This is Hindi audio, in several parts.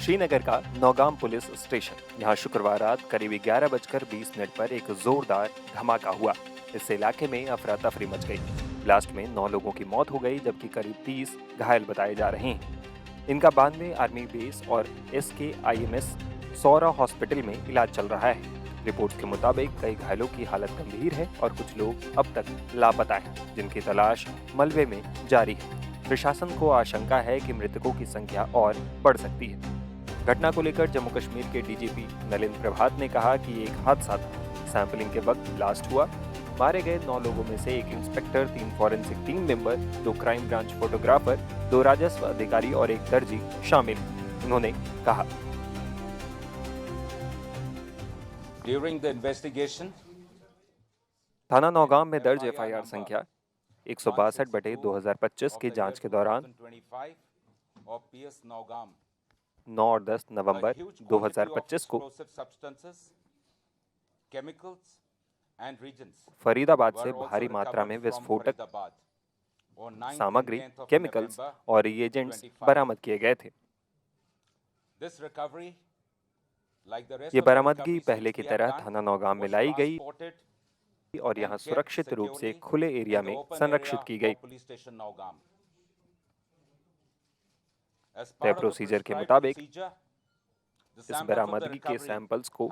श्रीनगर का नौगाम पुलिस स्टेशन। यहाँ शुक्रवार रात करीब 11:20 पर एक जोरदार धमाका हुआ। इससे इलाके में अफरा तफरी मच गई। ब्लास्ट में 9 लोगों की मौत हो गई, जबकि करीब 30 घायल बताए जा रहे हैं। इनका बाद में आर्मी बेस और SKIMS सौरा हॉस्पिटल में इलाज चल रहा है। रिपोर्ट्स के मुताबिक कई घायलों की हालत गंभीर है और कुछ लोग अब तक लापता हैं, जिनकी तलाश मलबे में जारी है। प्रशासन को आशंका है कि मृतकों की संख्या और बढ़ सकती है। घटना को लेकर जम्मू कश्मीर के DGP नलिन प्रभात ने कहा कि एक हादसा था। सैंपलिंग के वक्त ब्लास्ट हुआ। मारे गए 9 लोगों में से एक inspector, 3 forensic team member, 2 crime branch photographer, 2 राजस्व अधिकारी और 1 दर्जी शामिल, उन्होंने कहा। During the investigation, थाना नौगाम में दर्ज FIR संख्या 162/2025 की जांच के दौरान 9 और 10 नवंबर 2025 को फरीदाबाद से भारी मात्रा में विस्फोटक सामग्री, केमिकल्स और रिएजेंट्स बरामद किए गए थे। ये बरामदगी पहले की तरह थाना नौगाम में लाई गई और यहाँ सुरक्षित रूप से खुले एरिया में संरक्षित की गई। तय प्रोसीजर के मुताबिक इस बरामदगी के सैंपल्स को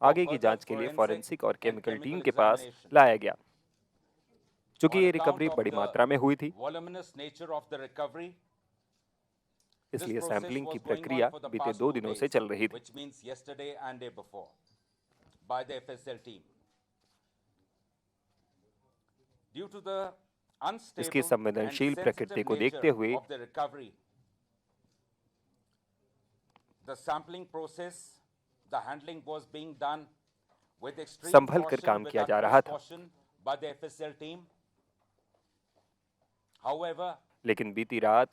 आगे की जांच के लिए फॉरेंसिक और केमिकल टीम के पास लाया गया। चूंकि ये रिकवरी बड़ी मात्रा में हुई थी, इसलिए सैंपलिंग की प्रक्रिया बीते 2 दिनों से चल रही थी। इसकी संवेदनशील प्रकृति को देखते हुए संभल कर काम किया जा रहा था। लेकिन बीती रात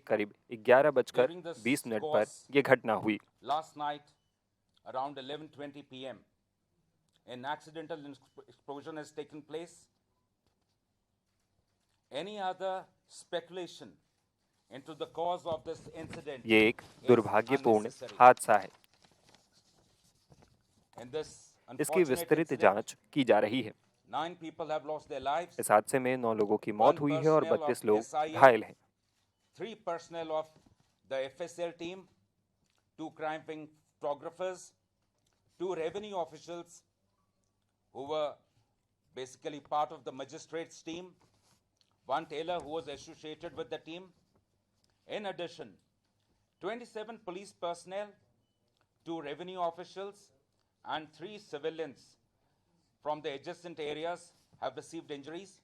करीब 11:20 पर यह घटना हुई। Around 11:20 p.m. an accidental explosion has taken place. Any other speculation into the cause of this incident? ये एक दुर्भाग्यपूर्ण हादसा है। इसकी विस्तृत जांच की जा रही है। 9 people have lost their lives. इस हादसे में 9 लोगों की मौत हुई है और 32 लोग घायल हैं। 3 personnel of the FSL team, 2 crime wing photographers, 2 revenue officials who were basically part of the magistrates team, 1 tailor who was associated with the team. In addition, 27 police personnel, 2 revenue officials and 3 civilians from the adjacent areas have received injuries.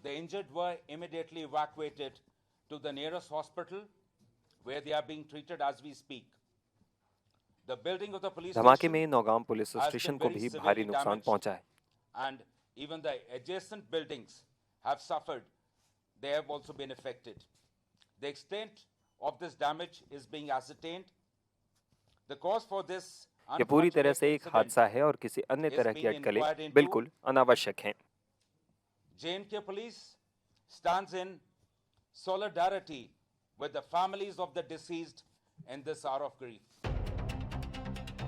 The injured were immediately evacuated to the nearest hospital where they are being treated as we speak. The building of the police धमाके में नौगाम पुलिस स्टेशन को भी भारी नुकसान पहुंचा है। And even the adjacent buildings have suffered. They have also been affected. The extent of this damage is being ascertained. The cause for this ये पूरी तरह से एक हादसा है और किसी अन्य तरह की अटकलें बिल्कुल अनावश्यक हैं। J&K police stands in solidarity with the families of the deceased in this hour of grief.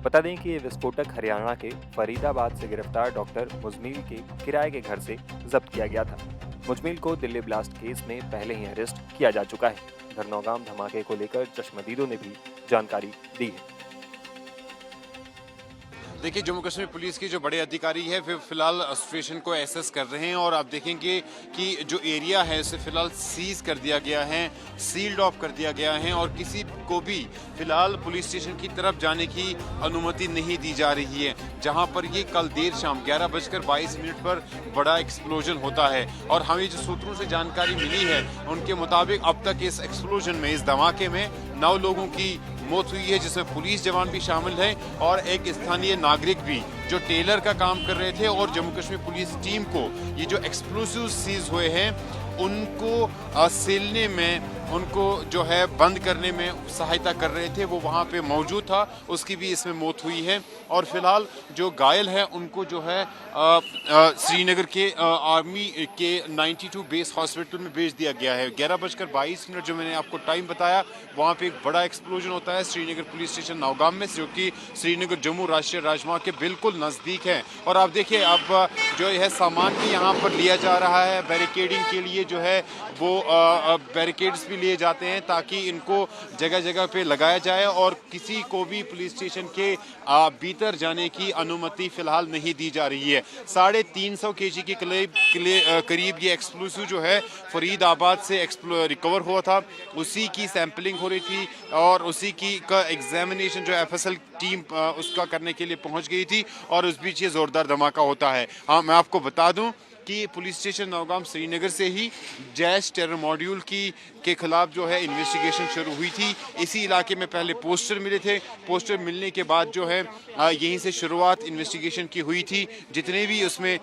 बता दें कि ये विस्फोटक हरियाणा के फरीदाबाद से गिरफ्तार डॉक्टर मुजमिल के किराए के घर से जब्त किया गया था। मुजमिल को दिल्ली ब्लास्ट केस में पहले ही अरेस्ट किया जा चुका है। उधर नौगाम धमाके को लेकर चश्मदीदों ने भी जानकारी दी है। देखिए, जम्मू कश्मीर पुलिस की जो बड़े अधिकारी है वे फिलहाल सिचुएशन को एसेस कर रहे हैं और आप देखेंगे कि जो एरिया है उसे फिलहाल सीज कर दिया गया है, सील्ड ऑफ कर दिया गया है और किसी को भी फिलहाल पुलिस स्टेशन की तरफ जाने की अनुमति नहीं दी जा रही है। जहां पर ये कल देर शाम 11:22 पर बड़ा एक्सप्लोजन होता है और हमें जो सूत्रों से जानकारी मिली है उनके मुताबिक अब तक इस एक्सप्लोजन में, इस धमाके में 9 लोगों की मौत हुई है, जिसमें पुलिस जवान भी शामिल है और एक स्थानीय नागरिक भी जो टेलर का काम कर रहे थे। और जम्मू कश्मीर पुलिस टीम को ये जो एक्सप्लोसिव सीज हुए हैं उनको सेलने में उनको जो है बंद करने में सहायता कर रहे थे वो वहाँ पे मौजूद था, उसकी भी इसमें मौत हुई है। और फिलहाल जो घायल है उनको जो है श्रीनगर के आर्मी के 92 बेस हॉस्पिटल में भेज दिया गया है। 11:22 जो मैंने आपको टाइम बताया, वहाँ पे एक बड़ा एक्सप्लोजन होता है श्रीनगर पुलिस स्टेशन नौगाम में, जो कि श्रीनगर जम्मू राष्ट्रीय राजमार्ग के बिल्कुल नज़दीक है। और आप देखिए अब जो है सामान भी यहाँ पर लिया जा रहा है, बैरिकेडिंग के लिए जो है वो बैरिकेड्स भी लिए जाते हैं ताकि इनको जगह जगह पे लगाया जाए और किसी को भी पुलिस स्टेशन के भीतर जाने की अनुमति फिलहाल नहीं दी जा रही है। 350 kg के करीब ये एक्सप्लोसिव जो है फरीदाबाद से रिकवर हुआ था, उसी की सैंपलिंग हो रही थी और उसी की का एग्जामिनेशन जो FSL टीम उसका करने के लिए पहुंच गई थी और उस बीच ये जोरदार धमाका होता है। हाँ, मैं आपको बता दूं कि पुलिस स्टेशन नौगाम श्रीनगर से ही जैश टेरर मॉड्यूल के खिलाफ जो है इन्वेस्टिगेशन शुरू हुई थी। इसी इलाके में पहले पोस्टर मिले थे, पोस्टर मिलने के बाद जो है यहीं से शुरुआत इन्वेस्टिगेशन की हुई थी। जितने भी उसमें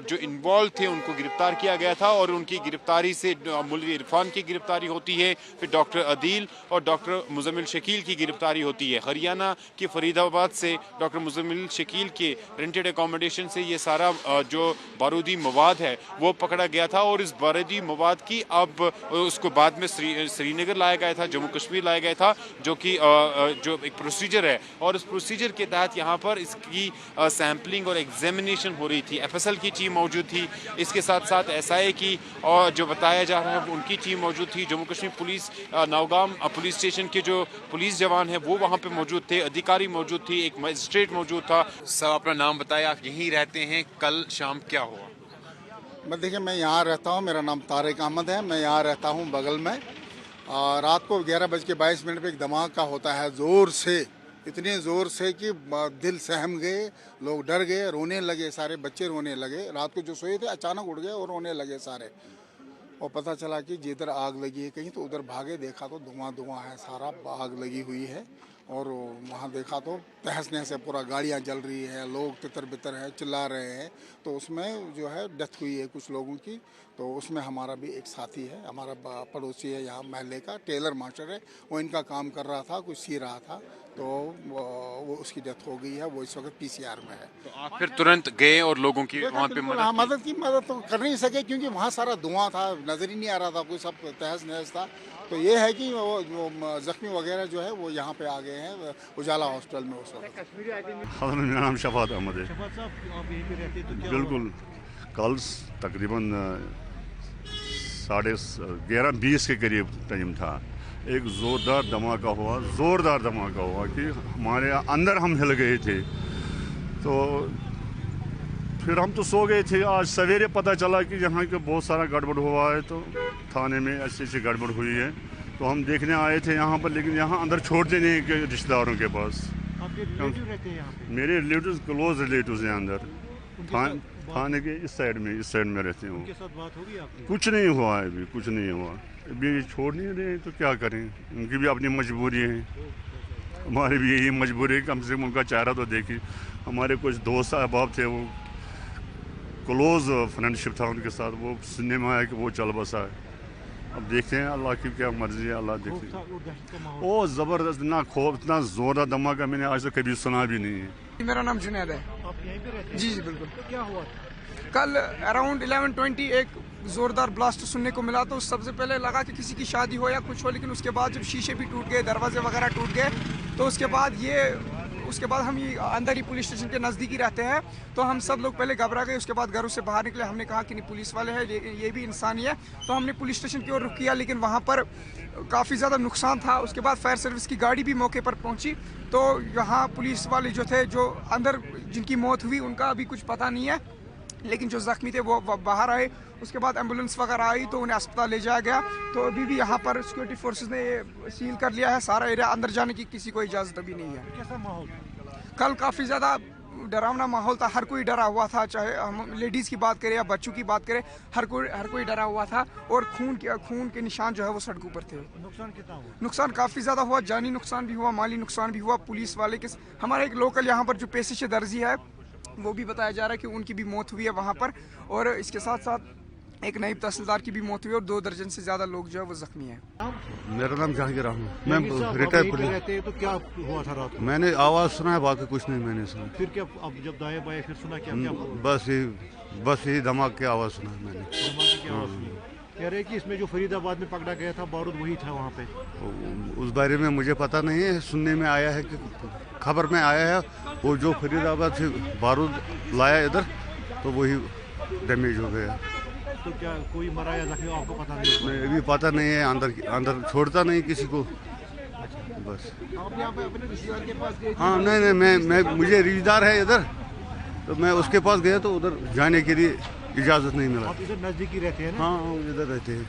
जो इन्वॉल्व थे उनको गिरफ्तार किया गया था और उनकी गिरफ्तारी से मुल्वी इरफान की गिरफ्तारी होती है, फिर डॉक्टर अदील और डॉक्टर मुजम्मिल शकील की गिरफ्तारी होती है। हरियाणा के फरीदाबाद से डॉक्टर मुजम्मिल शकील के रेंटेड अकोमोडेशन से ये सारा जो बारूदी मवाद है वो पकड़ा गया था और इस बारूदी मवाद की अब उसको बाद में श्रीनगर लाया गया था, जम्मू कश्मीर लाया गया था, जो कि जो एक प्रोसीजर है और उस प्रोसीजर के तहत यहाँ पर इसकी सैम्पलिंग और एग्जामिनेशन हो रही थी। FSL की टीम मौजूद थी, इसके साथ साथ SIA की और जो बताया जा रहा है उनकी टीम मौजूद थी। Jammu Kashmir police Nowgam police station के जो पुलिस जवान है वो वहाँ पे मौजूद थे, अधिकारी मौजूद थी, एक मजिस्ट्रेट मौजूद था। सब अपना नाम बताएं, आप यहीं रहते हैं, कल शाम क्या हुआ? मैं देखिए, मैं यहाँ रहता हूँ, मेरा नाम तारिक अहमद है, मैं यहाँ रहता हूँ बगल में। रात को 11:22 पे एक धमाका होता है ज़ोर से, इतने ज़ोर से कि दिल सहम गए, लोग डर गए, रोने लगे, सारे बच्चे रोने लगे। रात को जो सोए थे अचानक उठ गए और रोने लगे सारे। और पता चला कि जिधर आग लगी है कहीं, तो उधर भागे, देखा तो धुआं है, सारा आग लगी हुई है। और वहाँ देखा तो तहस नहस है, पूरा गाड़ियाँ जल रही है, लोग तितर बितर हैं, चिल्ला रहे हैं। तो उसमें जो है डेथ हुई है कुछ लोगों की। तो उसमें हमारा भी एक साथी है, हमारा पड़ोसी है यहाँ महल्ले का, टेलर मास्टर है, वो इनका काम कर रहा था, कुछ सी रहा था, तो वो उसकी डेथ हो गई है। वो इस वक्त PCR में है। तो आप फिर तुरंत गए और लोगों की वहाँ पे मदद तो कर नहीं सके क्योंकि वहाँ सारा धुआं था, नज़र ही नहीं आ रहा था, कोई सब तहस नहस था। तो ये है कि वो जो जख्मी वगैरह जो है वो यहाँ पे आ गए हैं उजाला हॉस्पिटल में उस वक्त। मेरा नाम शफात अहमद है। बिल्कुल, कल तकरीबन 11:20 के करीब टाइम था, एक ज़ोरदार धमाका हुआ कि हमारे अंदर हम हिल गए थे। तो फिर हम तो सो गए थे। आज सवेरे पता चला कि यहाँ के बहुत सारा गड़बड़ हुआ है, तो थाने में ऐसी गड़बड़ हुई है। तो हम देखने आए थे यहाँ पर, लेकिन यहाँ अंदर छोड़ते नहीं के रिश्तेदारों के पास। आपके रिलेटिव रहते हैं यहाँ पे? मेरे रिलेटिव्स, क्लोज रिलेटिव्स हैं अंदर थाने के इस साइड में रहते हैं। उनके साथ बात होगी आपकी? कुछ नहीं हुआ है, अभी कुछ नहीं हुआ। अभी छोड़ नहीं रहे तो क्या करें, उनकी भी अपनी मजबूरी है, हमारी भी यही मजबूरी है। कम से कम उनका चेहरा तो देखिए। हमारे कुछ दोस्त अहबाब थे, वो क्लोज फ्रेंडशिप था उनके साथ, वो सुनने में आया कि वो चल बसा है। अब देखते हैं, अल्लाह की क्या मर्जी है, अल्लाह देखते हैं। ओ ज़बरदस्त, इतना खौफ, इतना ज़ोरदार धमाका मैंने आज तक कभी सुना भी नहीं है। मेरा नाम जुनैद है। आप यहीं पे रहते हैं? जी बिल्कुल। तो क्या हुआ? कल अराउंड 11:20 एक ज़ोरदार ब्लास्ट सुनने को मिला। तो सबसे पहले लगा कि किसी की शादी हो या कुछ हो, लेकिन उसके बाद जब शीशे भी टूट गए, दरवाजे वगैरह टूट गए, तो उसके बाद हम ये अंदर ही पुलिस स्टेशन के नज़दीक ही रहते हैं। तो हम सब लोग पहले घबरा गए, उसके बाद घरों से बाहर निकले। हमने कहा कि नहीं, पुलिस वाले हैं, ये भी इंसान ही है। तो हमने पुलिस स्टेशन की ओर रुख किया, लेकिन वहाँ पर काफ़ी ज़्यादा नुकसान था। उसके बाद फायर सर्विस की गाड़ी भी मौके पर पहुँची। तो यहाँ पुलिस वाले जो थे, जो अंदर जिनकी मौत हुई उनका अभी कुछ पता नहीं है, लेकिन जो ज़ख्मी थे वो बाहर आए। उसके बाद एम्बुलेंस वगैरह आई तो उन्हें अस्पताल ले जाया गया। तो अभी भी यहाँ पर सिक्योरिटी फोर्सेस ने सील कर लिया है सारा एरिया, अंदर जाने की किसी को इजाज़त अभी नहीं है। कैसा माहौल? कल काफ़ी ज़्यादा डरावना माहौल था, हर कोई डरा हुआ था, चाहे हम लेडीज़ की बात करें या बच्चों की बात करें, हर कोई डरा हुआ था। और खून के निशान जो है वो सड़कों पर थे। नुकसान कितना हुआ? नुकसान काफ़ी ज़्यादा हुआ, जानी नुकसान भी हुआ, माली नुकसान भी हुआ। पुलिस वाले के हमारा एक लोकल यहाँ पर जो पेशिश दर्जी है, वो भी बताया जा रहा है कि उनकी भी मौत हुई है वहाँ पर। और इसके साथ साथ एक नायब तहसीलदार की भी मौत हुई और 2 दर्जन से ज्यादा लोग जो है वो जख्मी हैं। मेरा नाम जहांगीर अहमद, जहांगीर मैं साहब, रिटायर्ड आप यहीं पे पुलिस। रहते हैं, तो क्या हुआ था रात को? मैंने आवाज़ सुना है, बाकी कुछ नहीं मैंने सुना। फिर क्या अब जब दाएं बाएं फिर सुना क्या क्या हुआ? बस यही धमाके की आवाज़ सुना मैंने। धमाके की आवाज़ सुनी। कह रहे हैं कि इसमें जो फरीदाबाद में पकड़ा गया था बारूद वही था वहाँ पे। उस बारे में मुझे पता नहीं है, सुनने में आया है कि खबर में आया है वो जो फरीदाबाद से बारूद लाया इधर तो वही डैमेज हो गया। तो क्या कोई मरा या जख्मी आपको पता नहीं? मैं भी पता नहीं है, अंदर छोड़ता नहीं किसी को बस। आप यहाँ पे अपने रिश्तेदार के पास गए? हाँ नहीं मैं मुझे रिश्तेदार है इधर, तो मैं उसके पास गया तो उधर जाने के लिए इजाज़त नहीं मिला। आप इधर नज़दीकी रहते हैं ना? हाँ इधर रहते हैं।